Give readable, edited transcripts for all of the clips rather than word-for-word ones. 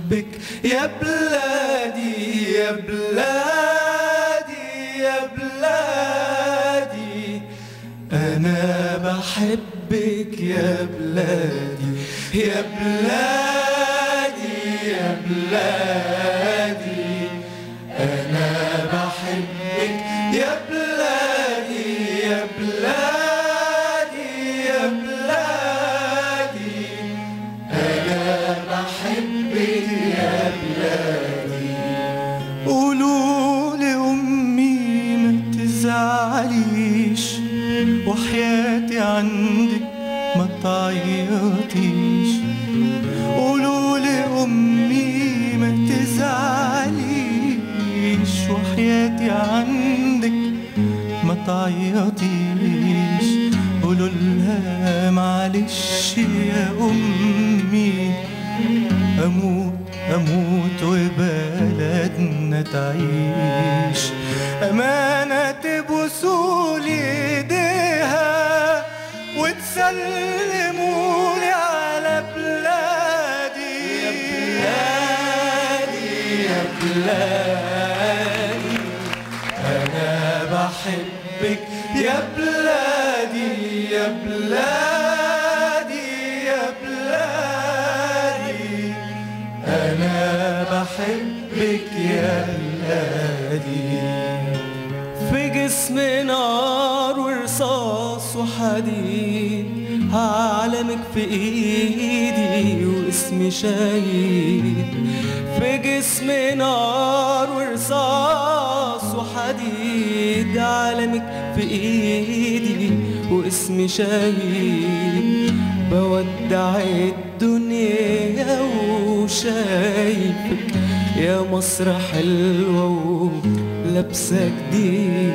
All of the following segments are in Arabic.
بحبك يا بلادي يا بلادي يا بلادي، أنا بحبك يا بلادي يا بلادي يا بلادي، أنا بحبك يا بلادي يا بلادي يا بلادي، أنا بحبك يا بلادي. قولوا لأمي ما تزعليش، وحياتي عندك ما تعيطيش. قولوا لأمي ما تزعليش، وحياتي عندك ما تعيطيش. قولوا لها معلش يا أمي، أموت وبلدنا تعيش. أمانة تبوسولي إيديها وتسلمولي على بلادي يا بلادي يا بلادي، أنا بحبك يا بلادي يا بلادي يا بلادي، أنا بحبك يا بلادي. في جسمي نار ورصاص وحديد، هعلمك في ايدي واسمي شهيد. في جسمي نار ورصاص وحديد، علمك في ايدي واسمي شهيد. بودع الدنيا وشايفك يا مصر حلوة ولابسة جديد.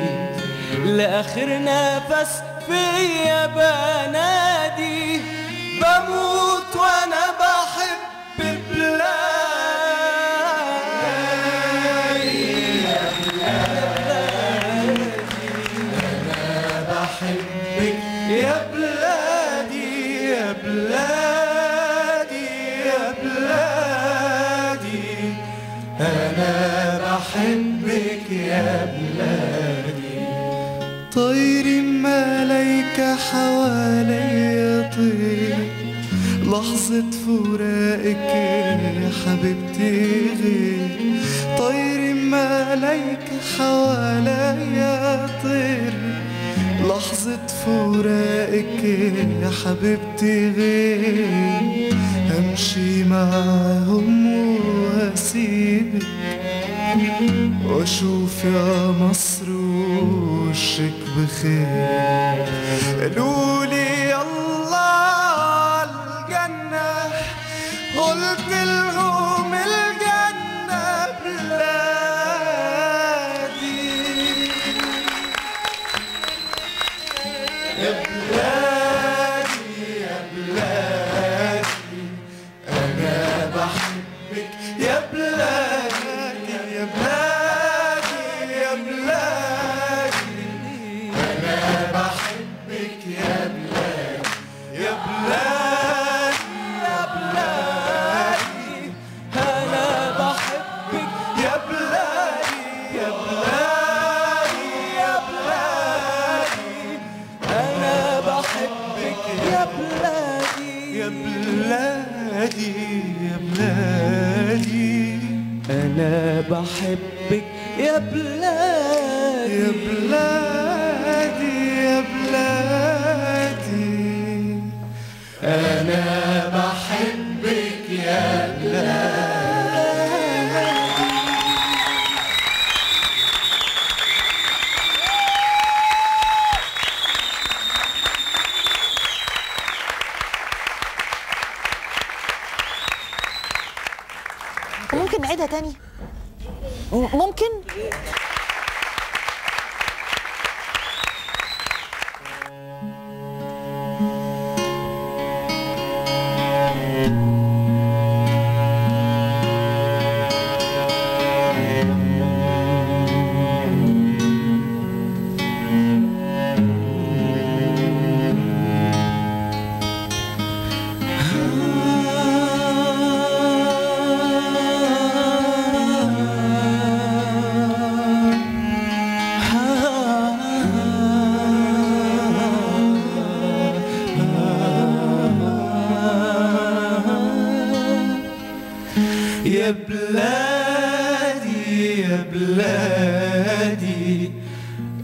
لآخر نفس فيا بنادي، بموت وانا بحب بلادي يا بلادي، انا بحبك يا بلادي يا بلادي يا بلادي، انا بحبك يا بلادي. طير ملايكة حواليا طير، لحظة فراقك يا حبيبتي غير. طير ملايكة حواليا طير، لحظة فراقك يا حبيبتي غير. همشي معاهم واسيبك واشوف يا مصر وشك بخير. قالولي يلا عالجنة، قلت لهم الجنة بلادي يا بلادي يا بلادي، أنا بحبك يا بلادي يا بلادي يا بلادي، أنا بحبك يا بلادي يا بلادي يا بلادي، أنا بحبك يا بلادي يا بلادي يا بلادي، أنا بحبك يا بلادي يا بلادي يا بلادي، أنا بحبك يا بلادي يا بلادي يا بلادي، أنا بحبك يا بلادي. ممكن نعيدها تاني؟ ممكن؟ يا بلادي يا بلادي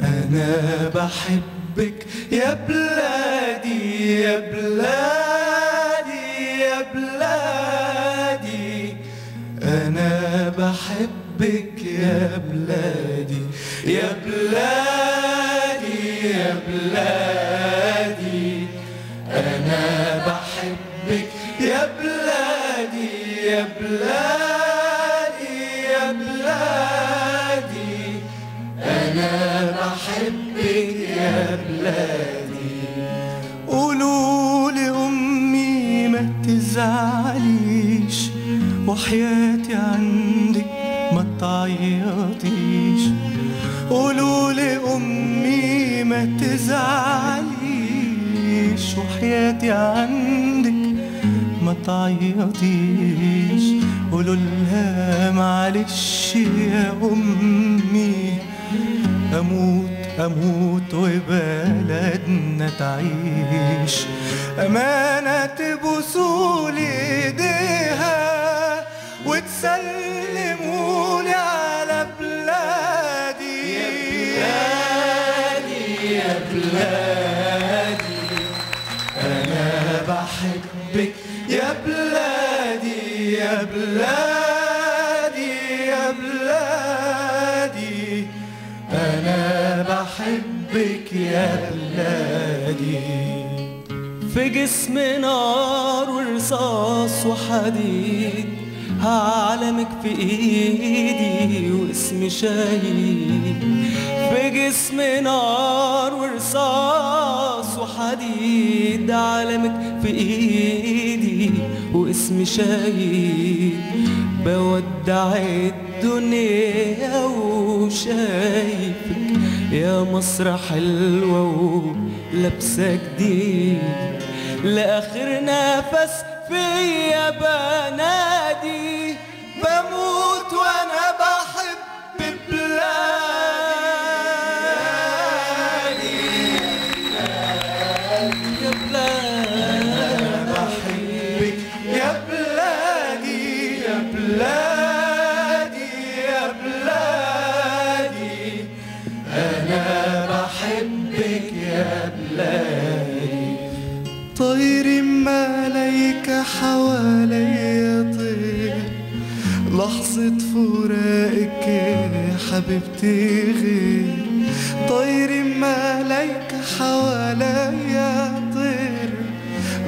أنا بحبك يا بلادي يا بلادي يا بلادي أنا بحبك يا بلادي يا بلادي يا بلادي أنا بحبك يا بلادي يا بلادي يا بلادي أنا بحبك يا بلادي قولوا لأمي ما تزعليش وحياتي عندك ما تعيطيش قولوا لأمي ما تزعليش وحياتي عندك ما تعيطيش قولوا لها معلش يا أمي أموت أموت وبلدنا تعيش أمانة تبوسولي إيديها وتسلموني على بلادي يا بلادي أنا بحبك يا بلادي يا بلادي يا بلادي أنا بحبك يا بلادي في جسمي نار ورصاص وحديد هعلمك في ايدي واسمي شهيد في جسمي نار ورصاص وحديد علمك في ايدي واسمي شهيد بودع الدنيا وشايفك يا مصر حلوة ولابسة جديد لآخر نفس فيا بنادي بموت وانا بحب بلادي يا بلادي بحبك يا بلادي يا بلادي يا بلادي أنا بحبك يا بلادي طير ملايكة حواليا طير لحظة فراقك يا حبيبتي غير طير ملايكة حواليا طير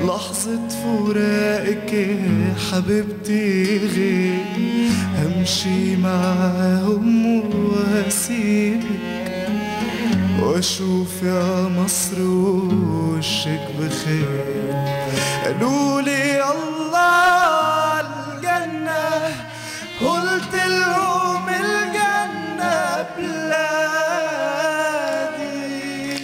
لحظة فراقك يا حبيبتي غير همشي معاهم واسيبك واشوف يا مصر وشك بخير قالولي الله الجنة قلت لهم الجنة بلادي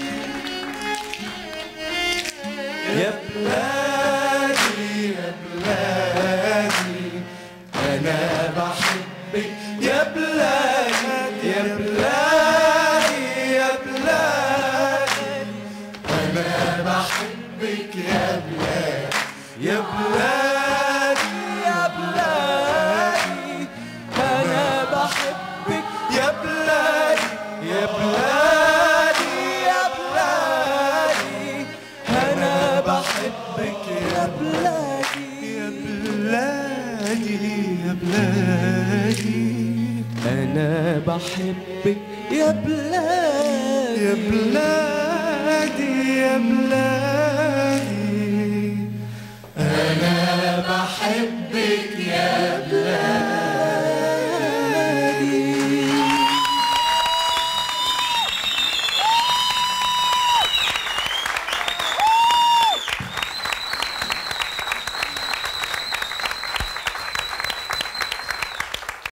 يا بلادي يا بلادي أنا بحبك يا بلادي يا بلادي يا بلادي أنا بحبك يا بلادي يا بلادي يا بلادي أنا بحبك يا بلادي يا بلادي يا بلادي أنا بحبك يا بلادي يا بلادي يا بلادي أنا بحبك يا بلادي يا بلادي